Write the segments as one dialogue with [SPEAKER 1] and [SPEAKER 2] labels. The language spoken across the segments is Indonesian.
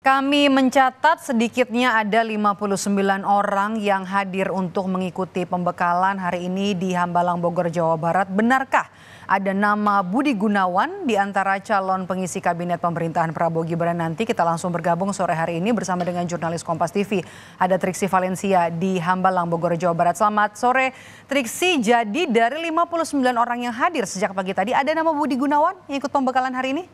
[SPEAKER 1] Kami mencatat sedikitnya ada 59 orang yang hadir untuk mengikuti pembekalan hari ini di Hambalang, Bogor, Jawa Barat. Benarkah ada nama Budi Gunawan di antara calon pengisi kabinet pemerintahan Prabowo Gibran nanti? Kita langsung bergabung sore hari ini bersama dengan jurnalis Kompas TV. Ada Triksi Valencia di Hambalang, Bogor, Jawa Barat. Selamat sore Triksi, jadi dari 59 orang yang hadir sejak pagi tadi, ada nama Budi Gunawan yang ikut pembekalan hari ini?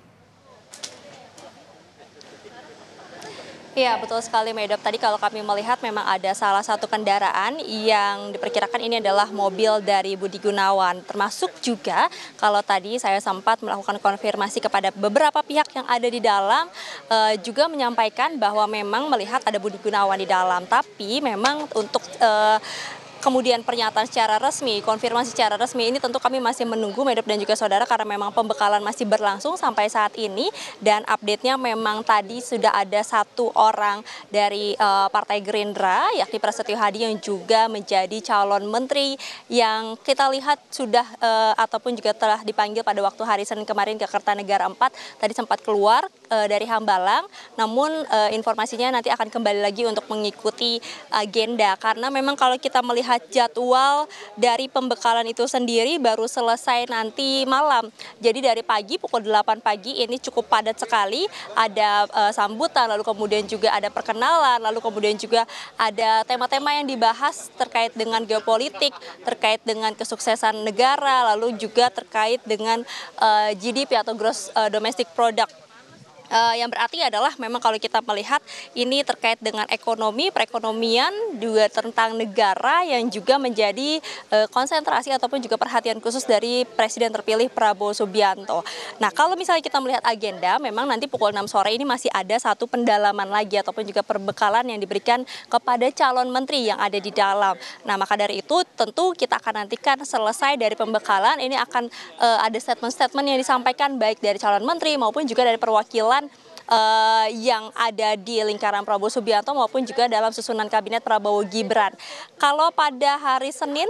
[SPEAKER 2] Iya, betul sekali, Medop. Tadi kalau kami melihat memang ada salah satu kendaraan yang diperkirakan ini adalah mobil dari Budi Gunawan. Termasuk juga kalau tadi saya sempat melakukan konfirmasi kepada beberapa pihak yang ada di dalam, juga menyampaikan bahwa memang melihat ada Budi Gunawan di dalam. Tapi memang untuk kemudian pernyataan secara resmi, konfirmasi secara resmi ini tentu kami masih menunggu, Medop dan juga saudara, karena memang pembekalan masih berlangsung sampai saat ini. Dan update-nya memang tadi sudah ada satu orang dari Partai Gerindra, yakni Prasetyo Hadi, yang juga menjadi calon menteri yang kita lihat sudah ataupun juga telah dipanggil pada waktu hari Senin kemarin ke Kertanegara 4, tadi sempat keluar dari Hambalang. Namun informasinya nanti akan kembali lagi untuk mengikuti agenda, karena memang kalau kita melihat jadwal dari pembekalan itu sendiri baru selesai nanti malam. Jadi dari pagi pukul 8 pagi ini cukup padat sekali, ada sambutan, lalu kemudian juga ada perkenalan, lalu kemudian juga ada tema-tema yang dibahas terkait dengan geopolitik, terkait dengan kesuksesan negara, lalu juga terkait dengan GDP atau Gross Domestic Product. Yang berarti adalah memang kalau kita melihat ini terkait dengan ekonomi, perekonomian, juga tentang negara yang juga menjadi konsentrasi ataupun juga perhatian khusus dari Presiden terpilih Prabowo Subianto. Nah, kalau misalnya kita melihat agenda, memang nanti pukul 6 sore ini masih ada satu pendalaman lagi ataupun juga perbekalan yang diberikan kepada calon menteri yang ada di dalam. Nah, maka dari itu tentu kita akan nantikan selesai dari pembekalan, ini akan ada statement-statement yang disampaikan baik dari calon menteri maupun juga dari perwakilan yang ada di lingkaran Prabowo Subianto maupun juga dalam susunan kabinet Prabowo Gibran. Kalau pada hari Senin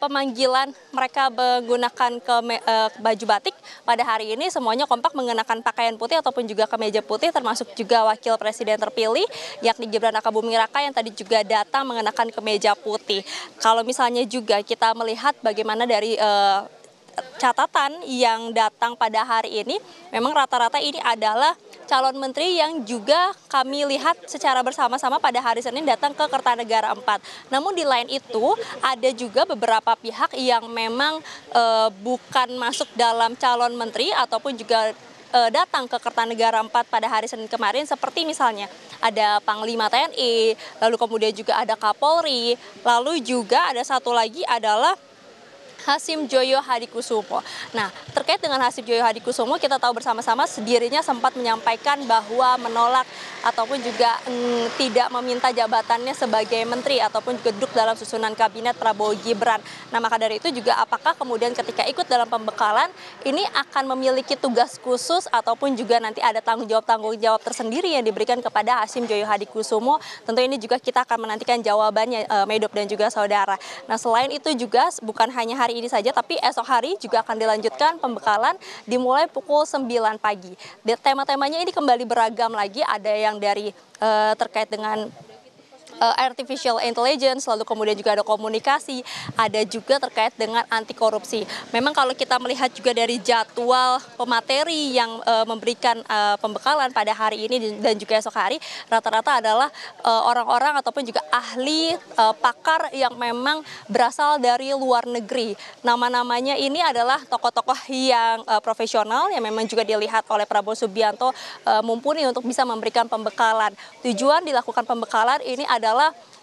[SPEAKER 2] pemanggilan mereka menggunakan baju batik, pada hari ini semuanya kompak mengenakan pakaian putih ataupun juga kemeja putih, termasuk juga wakil presiden terpilih yakni Gibran Rakabuming Raka yang tadi juga datang mengenakan kemeja putih. Kalau misalnya juga kita melihat bagaimana dari catatan yang datang pada hari ini, memang rata-rata ini adalah calon menteri yang juga kami lihat secara bersama-sama pada hari Senin datang ke Kertanegara 4. Namun di lain itu ada juga beberapa pihak yang memang bukan masuk dalam calon menteri ataupun juga datang ke Kertanegara 4 pada hari Senin kemarin, seperti misalnya ada Panglima TNI, lalu kemudian juga ada Kapolri, lalu juga ada satu lagi adalah Hasim Joyo Hadikusumo. Nah, terkait dengan Hasim Joyo Hadikusumo, kita tahu bersama-sama dirinya sempat menyampaikan bahwa menolak ataupun juga tidak meminta jabatannya sebagai menteri ataupun juga duduk dalam susunan kabinet Prabowo Gibran. Nah, maka dari itu juga apakah kemudian ketika ikut dalam pembekalan ini akan memiliki tugas khusus ataupun juga nanti ada tanggung jawab tersendiri yang diberikan kepada Hasim Joyo Hadikusumo. Tentu ini juga kita akan menantikan jawabannya, Medop dan juga saudara. Nah, selain itu juga bukan hanya hari ini saja, tapi esok hari juga akan dilanjutkan pembekalan dimulai pukul 9 pagi. Tema-temanya ini kembali beragam lagi, ada yang dari terkait dengan artificial intelligence, lalu kemudian juga ada komunikasi, ada juga terkait dengan anti korupsi. Memang kalau kita melihat juga dari jadwal pemateri yang memberikan pembekalan pada hari ini dan juga esok hari, rata-rata adalah orang-orang ataupun juga ahli pakar yang memang berasal dari luar negeri. Nama-namanya ini adalah tokoh-tokoh yang profesional yang memang juga dilihat oleh Prabowo Subianto mumpuni untuk bisa memberikan pembekalan. Tujuan dilakukan pembekalan ini adalah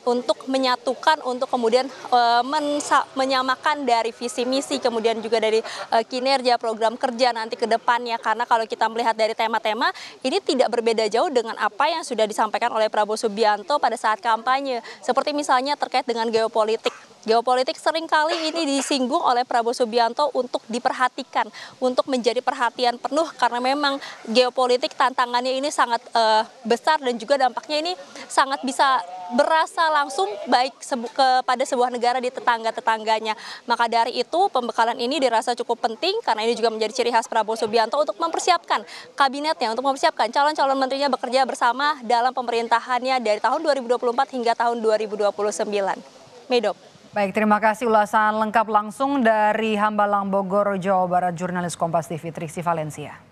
[SPEAKER 2] untuk menyatukan, untuk kemudian menyamakan dari visi misi, kemudian juga dari kinerja program kerja nanti ke depannya. Karena kalau kita melihat dari tema-tema, ini tidak berbeda jauh dengan apa yang sudah disampaikan oleh Prabowo Subianto pada saat kampanye. Seperti misalnya terkait dengan geopolitik. Geopolitik seringkali ini disinggung oleh Prabowo Subianto untuk diperhatikan, untuk menjadi perhatian penuh karena memang geopolitik tantangannya ini sangat besar dan juga dampaknya ini sangat bisa berasa langsung baik kepada sebuah negara di tetangga-tetangganya. Maka dari itu pembekalan ini dirasa cukup penting karena ini juga menjadi ciri khas Prabowo Subianto untuk mempersiapkan kabinetnya, untuk mempersiapkan calon-calon menterinya bekerja bersama dalam pemerintahannya dari tahun 2024 hingga tahun 2029. Medop.
[SPEAKER 1] Baik, terima kasih ulasan lengkap langsung dari Hambalang, Bogor, Jawa Barat, jurnalis Kompas TV Triksi Valencia.